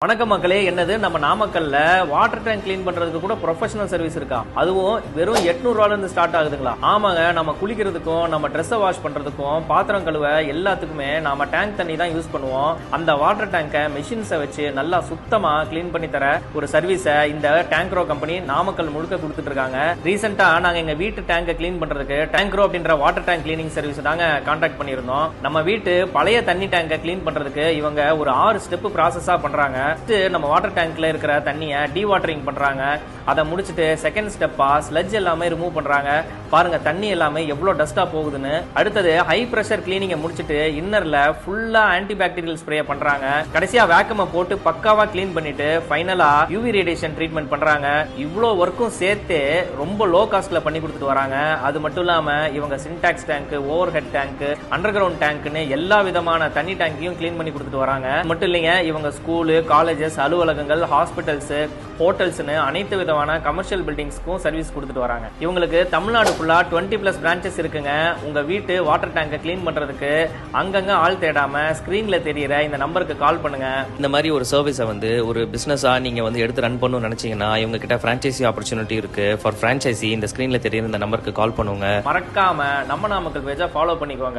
வணக்கம் மக்களே, என்னது நம்ம நாமக்கல்ல வாட்டர் டேங்க் கிளீன் பண்றதுக்கு கூட ப்ரொஃபஷனல் சர்வீஸ் இருக்கா? அதுவும் வெறும் 800 ரூபாயில இருந்து ஸ்டார்ட் ஆகுதுங்களா? ஆமாங்க, நம்ம குளிக்கிறதுக்கும் நம்ம ட்ரெஸ்ஸை வாஷ் பண்றதுக்கும் பாத்திரம் கழுவ எல்லாத்துக்குமே நாம டேங்க் தண்ணி தான் யூஸ் பண்ணுவோம். அந்த வாட்டர் டேங்கை மெஷின்ஸை வச்சு நல்லா சுத்தமா கிளீன் பண்ணி தர ஒரு சர்வீஸை இந்த டேங்க்ரோ கம்பெனி நாமக்கல் முழுக்க கொடுத்துட்டு இருக்காங்க. ரீசெண்டா நாங்க எங்க வீட்டு டேங்கை கிளீன் பண்றதுக்கு டேங்க்ரோ அப்படின்ற வாட்டர் டேங்க் கிளீனிங் சர்வீஸ் தாங்க கான்டாக்ட் பண்ணியிருந்தோம். நம்ம வீட்டு பழைய தண்ணி டேங்கை கிளீன் பண்றதுக்கு இவங்க ஒரு 6 ஸ்டெப் ப்ராசஸா பண்றாங்க. நம்ம வாட்டர் டேங்க்ல இருக்கிற தண்ணியை டீவாட்டரிங் பண்றாங்க. அதை முடிச்சிட்டு செகண்ட் ஸ்டெப்பா ஸ்லட்ஜ் எல்லாமே ரிமூவ் பண்றாங்க. பாருங்க தண்ணி எல்லாமே எவ்வளவு டஸ்டா போகுதுன்னு. அடுத்தது ஹை பிரஷர் கிளீனிங்க முடிச்சிட்டு இன்னர்ல ஃபுல்லா ஆன்டிபாக்டீரியல் ஸ்ப்ரே பண்றாங்க. கடைசியா வேக்கமை போட்டு பக்காவா கிளீன் பண்ணிட்டு ஃபைனலா யூவி ரேடியேஷன் ட்ரீட்மெண்ட் பண்றாங்க. இவ்வளோ ஒர்க்கும் சேர்த்து ரொம்ப லோ காஸ்ட்ல பண்ணி கொடுத்துட்டு வராங்க. அது மட்டும் இல்லாம இவங்க Sintex tank, overhead tank, underground டேங்க்னு எல்லா விதமான தண்ணி டேங்கையும் கிளீன் பண்ணி கொடுத்துட்டு வராங்க. மட்டும் இல்லைங்க, இவங்க ஸ்கூலு, காலேஜஸ், அலுவலகங்கள், ஹாஸ்பிட்டல்ஸ், ஹோட்டல்ஸ்னு அனைத்து விதமான கமர்ஷியல் பில்டிங்ஸ்க்கும் சர்வீஸ் கொடுத்துட்டு வராங்க. இவங்களுக்கு தமிழ்நாடு ஃபுல்லா 20+ பிரான்ச்சஸ் இருக்குங்க. உங்க வீட்டு வாட்டர் டேங்கை கிளீன் பண்றதுக்கு அங்கங்க ஆள் தேடாம ஸ்கிரீன்ல தெரியற இந்த நம்பருக்கு கால் பண்ணுங்க. இந்த மாதிரி ஒரு சர்வீஸை ஒரு பிசினஸா நீங்க எடுத்து ரன் பண்ணணும்னு நினைச்சீங்கன்னா இவங்க கிட்ட பிரான்ச்சைசி ஆப்பர்ச்சுனிட்டி இருக்கு. ஃபார் பிரான்ச்சைசி இந்த ஸ்கிரீன்ல தெரியுற இந்த நம்பருக்கு கால் பண்ணுங்க. மறக்காம நம்ம நாமக்கல் பேஜை ஃபாலோ பண்ணிக்கோங்க.